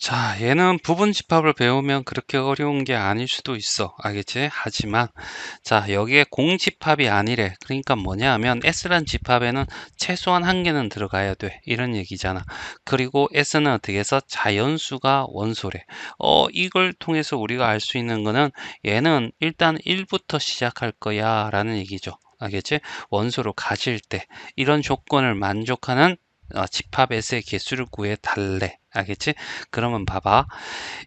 자, 얘는 부분 집합을 배우면 그렇게 어려운 게 아닐 수도 있어. 알겠지? 하지만, 자, 여기에 공집합이 아니래. 그러니까 뭐냐 하면 S란 집합에는 최소한 한 개는 들어가야 돼. 이런 얘기잖아. 그리고 S는 어떻게 해서 자연수가 원소래. 이걸 통해서 우리가 알 수 있는 거는 얘는 일단 1부터 시작할 거야. 라는 얘기죠. 알겠지? 원소로 가질 때. 이런 조건을 만족하는 집합 S의 개수를 구해 달래. 알겠지? 그러면 봐봐.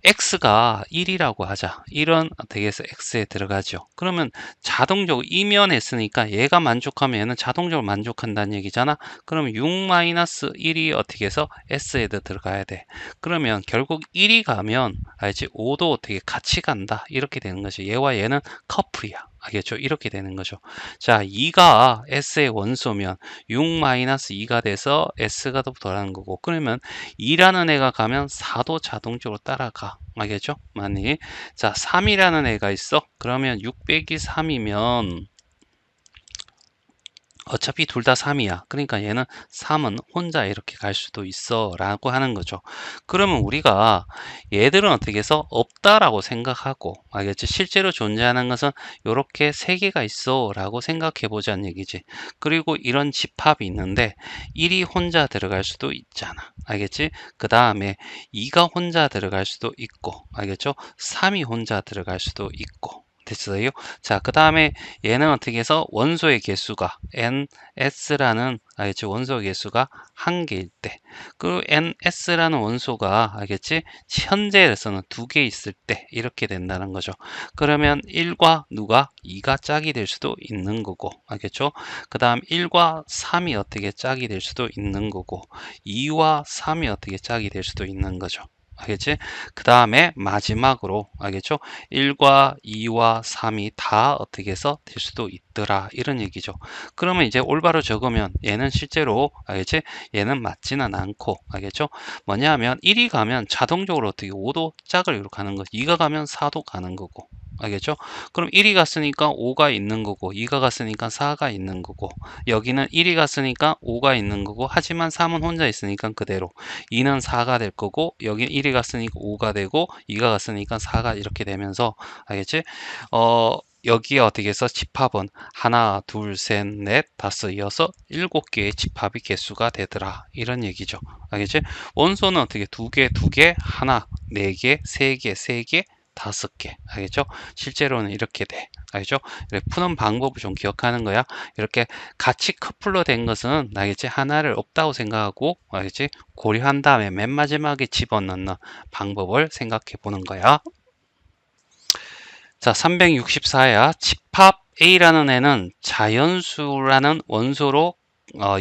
x가 1이라고 하자. 1은 어떻게 해서 x에 들어가죠. 그러면 자동적으로 이면에 있으니까 얘가 만족하면 얘는 자동적으로 만족한다는 얘기잖아. 그러면 6-1이 어떻게 해서 s에도 들어가야 돼. 그러면 결국 1이 가면 알지? 5도 어떻게 같이 간다. 이렇게 되는 거죠. 얘와 얘는 커플이야. 알겠죠? 이렇게 되는 거죠. 자, 2가 s의 원소면 6-2가 돼서 s가 더 더하는 거고, 그러면 2라는 애가 가면 4도 자동적으로 따라가. 알겠죠? 만약 자 3이라는 애가 있어. 그러면 6 빼기 3이면 어차피 둘 다 3이야. 그러니까 얘는 3은 혼자 이렇게 갈 수도 있어 라고 하는 거죠. 그러면 우리가 얘들은 어떻게 해서 없다라고 생각하고, 알겠지? 실제로 존재하는 것은 이렇게 세 개가 있어 라고 생각해 보자는 얘기지. 그리고 이런 집합이 있는데 1이 혼자 들어갈 수도 있잖아. 알겠지? 그 다음에 2가 혼자 들어갈 수도 있고, 알겠죠? 3이 혼자 들어갈 수도 있고. 됐어요? 자, 그 다음에 얘는 어떻게 해서 원소의 개수가 ns라는, 알겠지? 원소 개수가 한 개일 때, 그 ns라는 원소가, 알겠지? 현재에서는 두 개 있을 때 이렇게 된다는 거죠. 그러면 1과 누가 2가 짝이 될 수도 있는 거고, 알겠죠? 그 다음 1과 3이 어떻게 짝이 될 수도 있는 거고, 2와 3이 어떻게 짝이 될 수도 있는 거죠. 알겠지? 그 다음에 마지막으로, 알겠죠? 1과 2와 3이 다 어떻게 해서 될 수도 있더라. 이런 얘기죠. 그러면 이제 올바로 적으면 얘는 실제로, 알겠지? 얘는 맞지는 않고, 알겠죠? 뭐냐 하면 1이 가면 자동적으로 어떻게 5도 짝을 이렇게 가는 거, 2가 가면 4도 가는 거고. 알겠죠? 그럼 1이 갔으니까 5가 있는 거고, 2가 갔으니까 4가 있는 거고, 여기는 1이 갔으니까 5가 있는 거고, 하지만 3은 혼자 있으니까 그대로 2는 4가 될 거고, 여기 1이 갔으니까 5가 되고, 2가 갔으니까 4가 이렇게 되면서, 알겠지? 여기에 어떻게 해서 집합은 하나, 둘, 셋, 넷, 다섯, 여섯, 일곱 개의 집합이 개수가 되더라. 이런 얘기죠. 알겠지? 원소는 어떻게 두 개, 두 개, 하나, 네 개, 세 개, 세 개, 다섯 개. 알겠죠? 실제로는 이렇게 돼. 알겠죠? 이렇게 푸는 방법을 좀 기억하는 거야. 이렇게 같이 커플로 된 것은, 알겠지? 하나를 없다고 생각하고, 알겠지? 고려한 다음에 맨 마지막에 집어넣는 방법을 생각해 보는 거야. 자, 364야. 집합 A라는 애는 자연수라는 원소로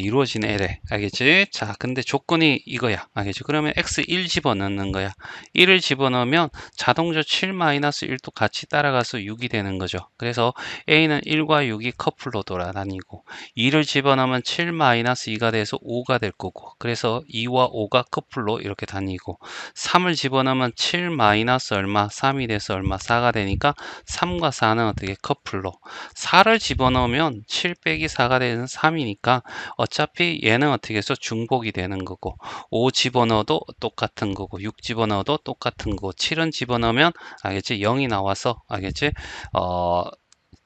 이루어진 애래. 알겠지? 자, 근데 조건이 이거야. 알겠지? 그러면 x1 집어넣는 거야. 1을 집어넣으면 자동적으로 7-1도 같이 따라가서 6이 되는 거죠. 그래서 A는 1과 6이 커플로 돌아다니고, 2를 집어넣으면 7-2가 돼서 5가 될 거고, 그래서 2와 5가 커플로 이렇게 다니고, 3을 집어넣으면 7 마이너스 얼마, 3이 돼서 얼마, 4가 되니까 3과 4는 어떻게 커플로, 4를 집어넣으면 7 빼기 4가 되는 3이니까 어차피 얘는 어떻게 해서 중복이 되는 거고, 5 집어넣어도 똑같은 거고, 6 집어넣어도 똑같은 거고, 7은 집어넣으면, 알겠지? 0이 나와서, 알겠지? 어,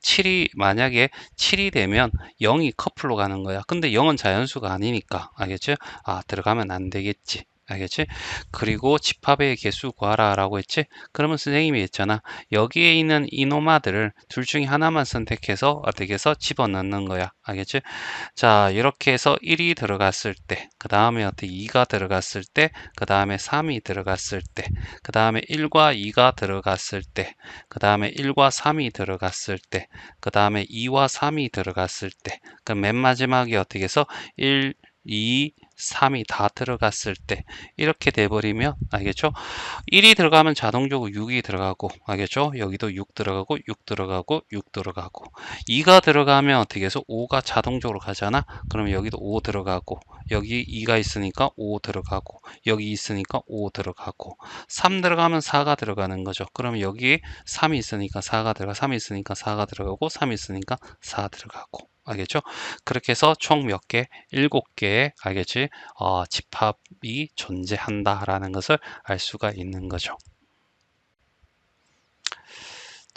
7이 만약에 7이 되면 0이 커플로 가는 거야. 근데 0은 자연수가 아니니까, 알겠지? 아, 들어가면 안 되겠지. 알겠지? 그리고 집합의 개수 구하라 라고 했지? 그러면 선생님이 했잖아. 여기에 있는 이노마들을 둘 중에 하나만 선택해서 어떻게 해서 집어넣는 거야. 알겠지? 자, 이렇게 해서 1이 들어갔을 때, 그 다음에 어떻게 2가 들어갔을 때, 그 다음에 3이 들어갔을 때, 그 다음에 1과 2가 들어갔을 때, 그 다음에 1과 3이 들어갔을 때, 그 다음에 2와 3이 들어갔을 때, 그 맨 마지막에 어떻게 해서 1, 2, 3이 다 들어갔을 때 이렇게 돼버리면, 알겠죠? 1이 들어가면 자동적으로 6이 들어가고, 알겠죠? 여기도 6 들어가고 6 들어가고 6 들어가고, 2가 들어가면 어떻게 해서 5가 자동적으로 가잖아. 그러면 여기도 5 들어가고, 여기 2가 있으니까 5 들어가고, 여기 있으니까 5 들어가고, 3 들어가면 4가 들어가는 거죠. 그러면 여기 3이 있으니까 4가 들어가, 3이 있으니까 4가 들어가고, 3이 있으니까 4 들어가고. 알겠죠? 그렇게 해서 총 몇 개? 7개의, 알겠지? 집합이 존재한다라는 것을 알 수가 있는 거죠.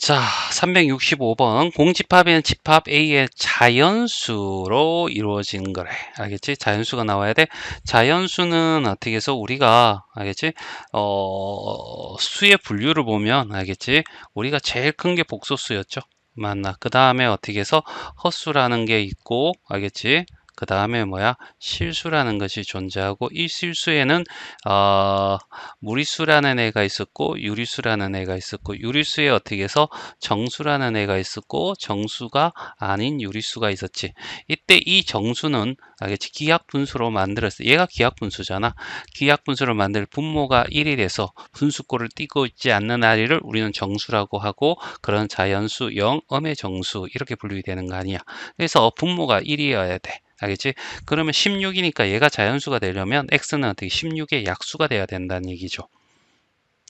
자, 365번. 공집합에는 집합 A의 자연수로 이루어지는 거래. 알겠지? 자연수가 나와야 돼. 자연수는 어떻게 해서 우리가, 알겠지? 수의 분류를 보면, 알겠지? 우리가 제일 큰 게 복소수였죠. 맞나? 그 다음에 어떻게 해서 헛수라는 게 있고, 알겠지? 그 다음에 뭐야? 실수라는 것이 존재하고, 이 실수에는, 무리수라는 애가 있었고 유리수라는 애가 있었고, 유리수에 어떻게 해서 정수라는 애가 있었고 정수가 아닌 유리수가 있었지. 이때 이 정수는 알겠지? 기하분수로 만들었어. 얘가 기하분수잖아. 기하분수를 만들 분모가 1이 돼서 분수꼴을 띄고 있지 않는 아이를 우리는 정수라고 하고, 그런 자연수 0, 음의 정수 이렇게 분류이 되는 거 아니야. 그래서 분모가 1이어야 돼. 알겠지? 그러면 16이니까 얘가 자연수가 되려면 x는 어떻게 16의 약수가 돼야 된다는 얘기죠.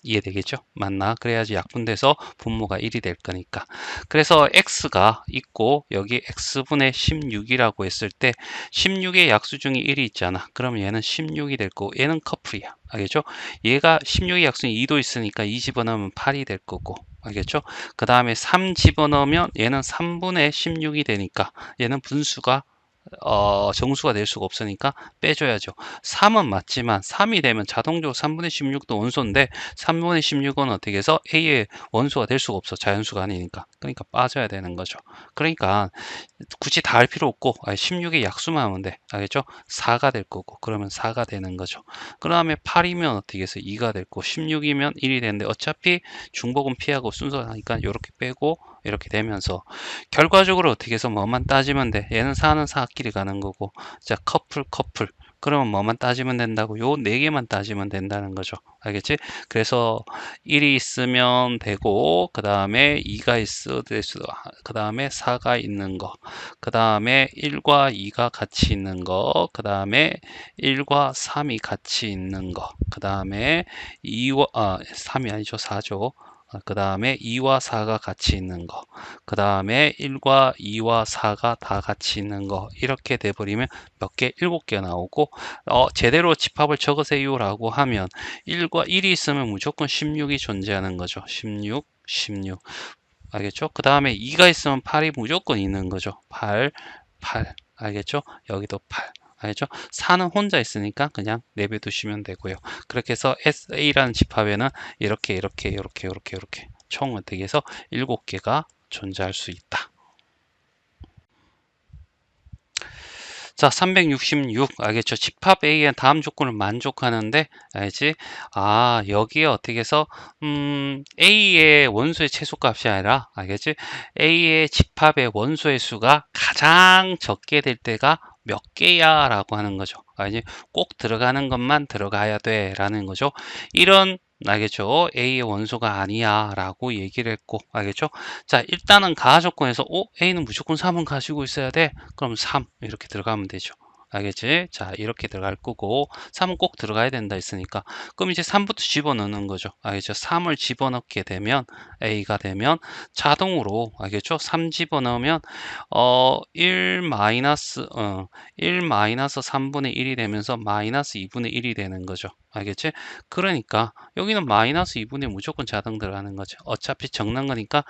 이해되겠죠? 맞나? 그래야지 약분돼서 분모가 1이 될 거니까. 그래서 x가 있고 여기 x분의 16이라고 했을 때 16의 약수 중에 1이 있잖아. 그럼 얘는 16이 될 거고 얘는 커플이야. 알겠죠? 얘가 16의 약수는 2도 있으니까 2 집어넣으면 8이 될 거고. 알겠죠? 그 다음에 3 집어넣으면 얘는 3분의 16이 되니까 얘는 분수가 정수가 될 수가 없으니까 빼줘야죠. 3은 맞지만 3이 되면 자동적으로 3분의 16도 원소인데 3분의 16은 어떻게 해서 A의 원소가 될 수가 없어. 자연수가 아니니까. 그러니까 빠져야 되는 거죠. 그러니까 굳이 다 할 필요 없고 16의 약수만 하면 돼. 알겠죠? 4가 될 거고 그러면 4가 되는 거죠. 그 다음에 8이면 어떻게 해서 2가 될 거고 16이면 1이 되는데 어차피 중복은 피하고 순서하니까 이렇게 빼고 이렇게 되면서 결과적으로 어떻게 해서 뭐만 따지면 돼. 얘는 4는 4끼리 가는 거고, 자 커플 그러면 뭐만 따지면 된다고? 요 네 개만 따지면 된다는 거죠. 알겠지? 그래서 1이 있으면 되고, 그 다음에 2가 있어 될 수도, 그 다음에 4가 있는 거, 그 다음에 1과 2가 같이 있는 거, 그 다음에 1과 3이 같이 있는 거, 그 다음에 3이 아니죠, 4죠. 그 다음에 2와 4가 같이 있는 거, 그 다음에 1과 2와 4가 다 같이 있는 거, 이렇게 돼버리면 몇 개? 7개 나오고, 제대로 집합을 적으세요 라고 하면 1이 있으면 무조건 16이 존재하는 거죠. 16. 알겠죠? 그 다음에 2가 있으면 8이 무조건 있는 거죠. 8. 알겠죠? 여기도 8. 알겠죠? 4는 혼자 있으니까 그냥 내버두시면 되고요. 그렇게 해서 SA라는 집합에는 이렇게 총 어떻게 해서 7개가 존재할 수 있다. 자, 366 알겠죠? 집합 A의 다음 조건을 만족하는데, 알지? 여기에 어떻게 해서 A의 원소의 최소값이 아니라, 알겠지? A의 집합의 원소의 수가 가장 적게 될 때가 몇 개야 라고 하는 거죠. 알지? 꼭 들어가는 것만 들어가야 돼 라는 거죠. 이런, 알겠죠? A의 원소가 아니야 라고 얘기를 했고, 알겠죠? 자, 일단은 가하 조건에서 A는 무조건 3은 가지고 있어야 돼. 그럼 3 이렇게 들어가면 되죠. 알겠지? 자, 이렇게 들어갈 거고 3은 꼭 들어가야 된다 했으니까 그럼 이제 3부터 집어넣는 거죠. 알겠죠? 3을 집어넣게 되면 A가 되면 자동으로, 알겠죠? 3 집어넣으면 1 마이너스 1 마이너스 3분의 1이 되면서 마이너스 2분의 1이 되는 거죠. 알겠지? 그러니까 여기는 마이너스 2분의 무조건 자동 들어가는 거죠. 어차피 적는 거니까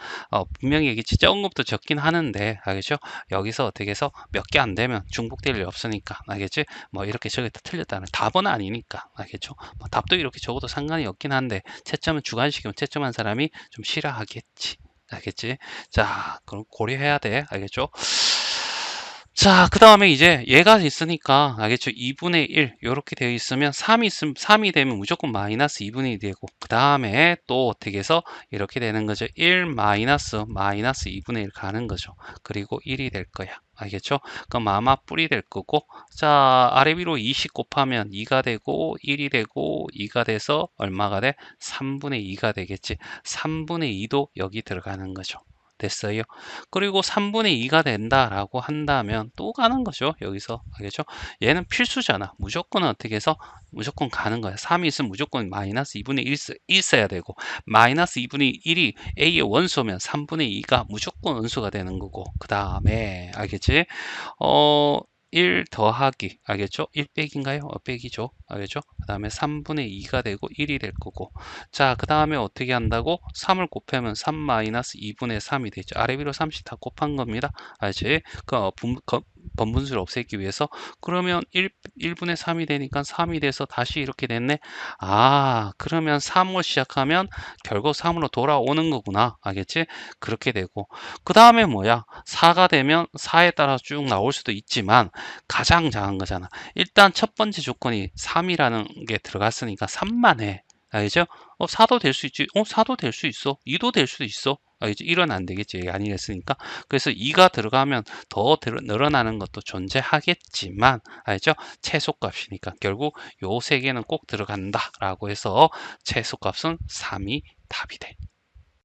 분명히 얘기했지. 적은 것도 적긴 하는데, 알겠죠? 여기서 어떻게 해서 몇 개 안 되면 중복될 일 없으니까, 알겠지? 뭐 이렇게 적었다 틀렸다는 답은 아니니까, 알겠죠? 뭐 답도 이렇게 적어도 상관이 없긴 한데 채점은 주관식이면 채점한 사람이 좀 싫어하겠지. 알겠지? 자, 그럼 고려해야 돼. 알겠죠? 자, 그 다음에 이제 얘가 있으니까, 알겠죠? 2분의 1 이렇게 되어 있으면 3이 되면 무조건 마이너스 2분의 1이 되고, 그 다음에 또 어떻게 해서 이렇게 되는 거죠? 1 마이너스 2분의 1 가는 거죠. 그리고 1이 될 거야. 알겠죠? 그럼 아마 뿔이 될 거고, 자, 아래 위로 20 곱하면 2가 되고 1이 되고 2가 돼서 얼마가 돼? 3분의 2가 되겠지. 3분의 2도 여기 들어가는 거죠. 됐어요. 그리고 3분의 2가 된다라고 한다면 또 가는 거죠. 여기서. 알겠죠? 얘는 필수잖아. 무조건 어떻게 해서 무조건 가는 거야. 3이 있으면 무조건 마이너스 2분의 1 있어야 되고 마이너스 2분의 1이 A의 원소면 3분의 2가 무조건 원소가 되는 거고 그 다음에 알겠지? 1 더하기 알겠죠? 1 빼기인가요? 빼기죠. 알겠죠? 그 다음에 3분의 2가 되고 1이 될 거고 자, 그 다음에 어떻게 한다고? 3을 곱하면 3 마이너스 2분의 3이 되죠. 아래 위로 3씩 다 곱한 겁니다. 알지? 번분수를 없애기 위해서 그러면 1분의 3이 되니까 3이 돼서 다시 이렇게 됐네. 아, 그러면 3으로 시작하면 결국 3으로 돌아오는 거구나. 알겠지? 그렇게 되고 그 다음에 뭐야? 4가 되면 4에 따라 쭉 나올 수도 있지만 가장 작은 거잖아. 일단 첫 번째 조건이 3이라는 게 들어갔으니까 3만 해. 알죠? 4도 될 수 있지. 4도 될 수 있어. 2도 될 수도 있어. 알겠지? 1은 안 되겠지. 아니랬으니까. 그래서 2가 들어가면 더 늘어나는 것도 존재하겠지만, 알죠? 최소값이니까. 결국 요 세 개는 꼭 들어간다라고 해서 최소값은 3이 답이 돼.